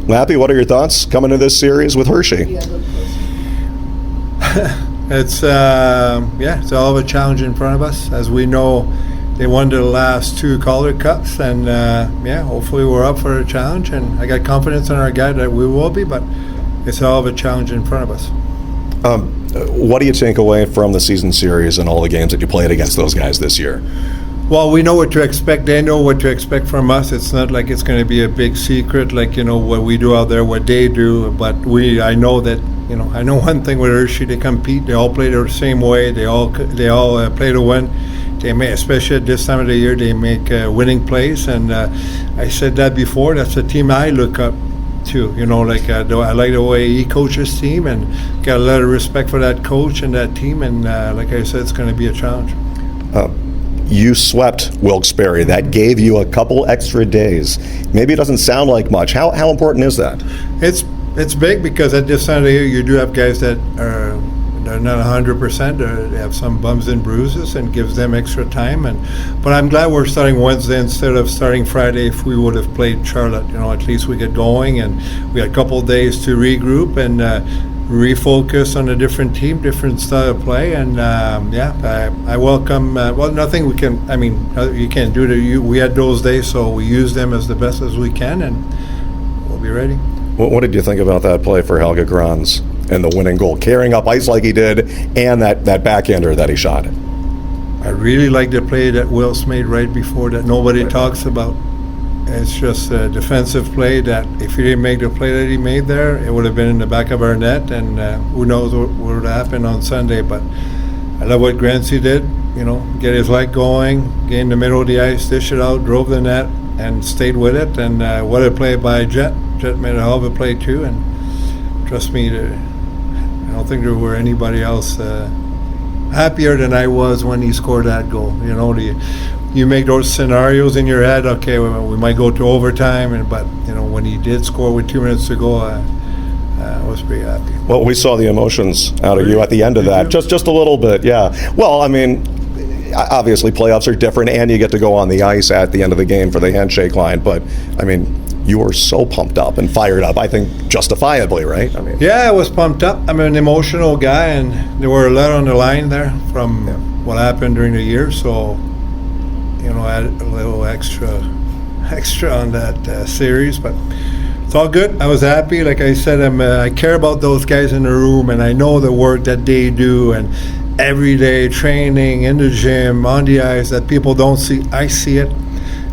Lappy, what are your thoughts coming to this series with Hershey? It's it's all of a challenge in front of us. As we know, they won the last 2 Calder Cups, and hopefully we're up for a challenge. And I got confidence in our guy that we will be, but it's all of a challenge in front of us. What do you take away from the season series and all the games that you played against those guys this year? Well, we know what to expect. They know what to expect from us. It's not like it's going to be a big secret, like, what we do out there, what they do. But I know that, I know one thing with Hershey, they compete. They all play the same way. They all play to win. They make, especially at this time of the year, they make winning plays. And I said that before. That's a team I look up to. I like the way he coaches his team, and got a lot of respect for that coach and that team. And like I said, it's going to be a challenge. You swept Wilkes-Barre. That gave you a couple extra days. Maybe it doesn't sound like much. How important is that? It's big, because at this time of the year you do have guys that are not 100%. They have some bumps and bruises, and gives them extra time. But I'm glad we're starting Wednesday instead of starting Friday. If we would have played Charlotte, at least we get going, and we had a couple of days to regroup and refocus on a different team, different style of play. And I welcome nothing we can, you can't do it. We had those days, so we use them as the best as we can, and we'll be ready. What did you think about that play for Helge Grans and the winning goal, carrying up ice like he did, and that backhander that he shot? I really like the play that Wills made right before that nobody talks about. It's just a defensive play that if he didn't make the play that he made there, it would have been in the back of our net, and who knows what would happen on Sunday. But I love what Grancy did, get his leg going, get in the middle of the ice, dish it out, drove the net, and stayed with it. And what a play by Jet. Jet made a hell of a play too, and trust me, I don't think there were anybody else happier than I was when he scored that goal. You make those scenarios in your head. Okay, we might go to overtime, but when he did score with 2 minutes to go, I was pretty happy. Well, we saw the emotions out of you at the end of that, just a little bit, yeah. Well, obviously playoffs are different, and you get to go on the ice at the end of the game for the handshake line. But you were so pumped up and fired up, I think justifiably, right? Yeah, I was pumped up. I'm an emotional guy, and there were a lot on the line there from what happened during the year. So, I had a little extra on that series, but it's all good. I was happy. Like I said, I care about those guys in the room, and I know the work that they do, and every day training in the gym, on the ice, that people don't see. I see it.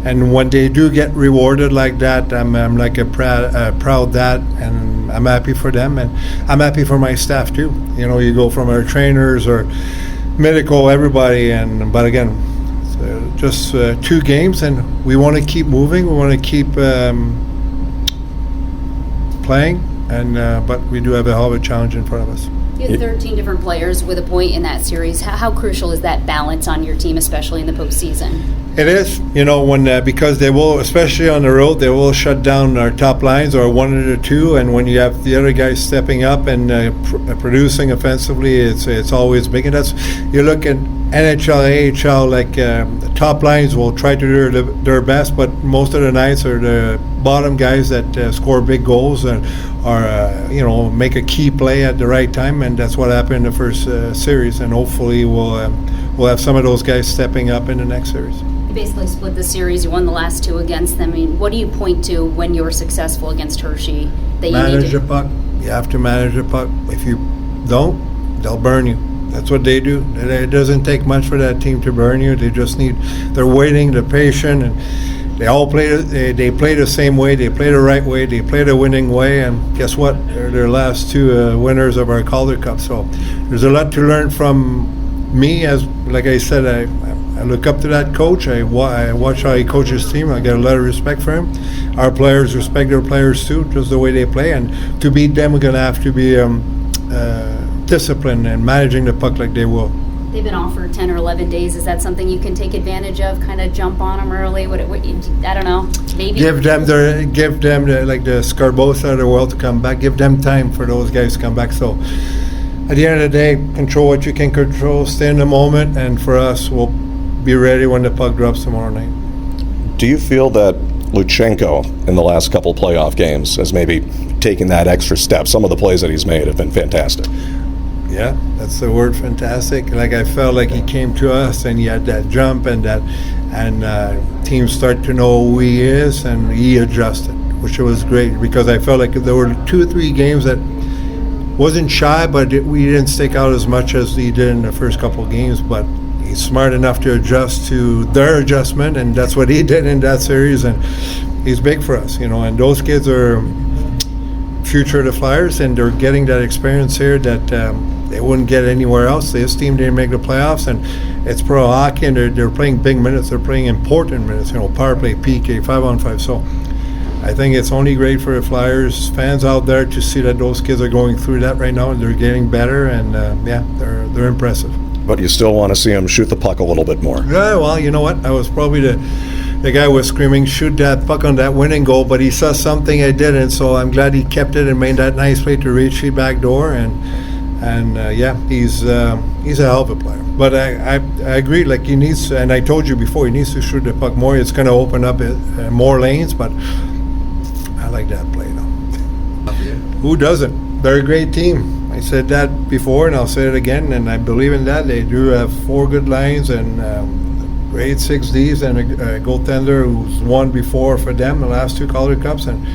And when they do get rewarded like that, I'm like a proud dad, and I'm happy for them, and I'm happy for my staff too. You go from our trainers or medical, everybody, but again, just 2 games, and we want to keep moving. We want to keep playing, and but we do have a hell of a challenge in front of us. You had 13 different players with a point in that series. How crucial is that balance on your team, especially in the postseason? It is, because they will, especially on the road, they will shut down our top lines or one of the two, and when you have the other guys stepping up and producing offensively, it's always big. And you look at NHL, AHL, the top lines will try to do their best, but most of the nights are the bottom guys that score big goals and make a key play at the right time, and that's what happened in the first series, and hopefully we'll have some of those guys stepping up in the next series. You basically split the series. You won the last 2 against them. What do you point to when you were successful against Hershey? Manage the puck. You have to manage the puck. If you don't, they'll burn you. That's what they do. It doesn't take much for that team to burn you. They're waiting, they're patient, and they all play. They play the same way. They play the right way. They play the winning way. And guess what? They're their last 2 winners of our Calder Cup. So there's a lot to learn from me. As like I said, I look up to that coach. I watch how he coaches his team. I get a lot of respect for him. Our players respect their players too, just the way they play. And to beat them, we're going to have to be disciplined and managing the puck like they will. They've been off for 10 or 11 days. Is that something you can take advantage of? Kind of jump on them early? I don't know. Maybe give them the Scarbosa of the world to come back. Give them time for those guys to come back. So at the end of the day, control what you can control. Stay in the moment, and for us, we'll be ready when the puck drops tomorrow night. Do you feel that Luchenko in the last couple playoff games as maybe taking that extra step. Some of the plays that he's made have been fantastic. Yeah, that's the word, fantastic. Like, I felt like he came to us and he had that jump and teams start to know who he is, and he adjusted, which was great, because I felt like there were 2 or 3 games that wasn't shy, but we didn't stick out as much as he did in the first couple of games. But he's smart enough to adjust to their adjustment, and that's what he did in that series. And he's big for us, and those kids are future of the Flyers, and they're getting that experience here that they wouldn't get anywhere else. This team didn't make the playoffs, and it's pro hockey, and they're playing big minutes. They're playing important minutes, power play, PK, 5-on-5. So I think it's only great for the Flyers fans out there to see that those kids are going through that right now, and they're getting better, and they're impressive. But you still want to see him shoot the puck a little bit more. Yeah, well, you know what? I was probably the guy was screaming, shoot that puck on that winning goal, but he saw something I didn't, so I'm glad he kept it and made that nice play to reach the back door, and he's a hell of a player. But I agree, like, he needs, and I told you before, he needs to shoot the puck more. It's going to open up more lanes, but I like that play now. Who doesn't? They're a great team. I said that before, and I'll say it again, and I believe in that. They do have 4 good lines and great 6Ds and a goaltender who's won before for them the last 2 Calder Cups, and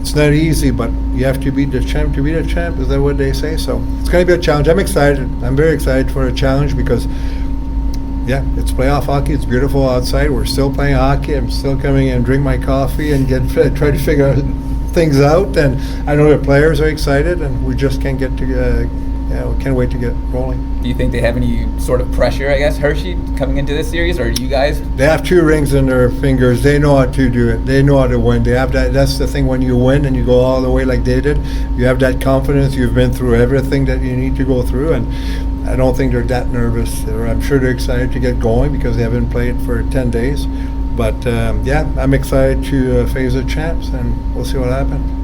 it's not easy, but you have to beat the champ to beat a champ. Is that what they say? So it's going to be a challenge. I'm excited. I'm very excited for a challenge because, it's playoff hockey. It's beautiful outside. We're still playing hockey. I'm still coming in and drink my coffee and try to figure things out. And I know the players are excited, and we just can't get to. We can't wait to get rolling. Do you think they have any sort of pressure, I guess, Hershey, coming into this series, or you guys? They have 2 rings in their fingers. They know how to do it. They know how to win. They have that. That's the thing. When you win and you go all the way like they did, you have that confidence. You've been through everything that you need to go through, and I don't think they're that nervous. I'm sure they're excited to get going because they haven't played for 10 days. But I'm excited to face the champs, and we'll see what happens.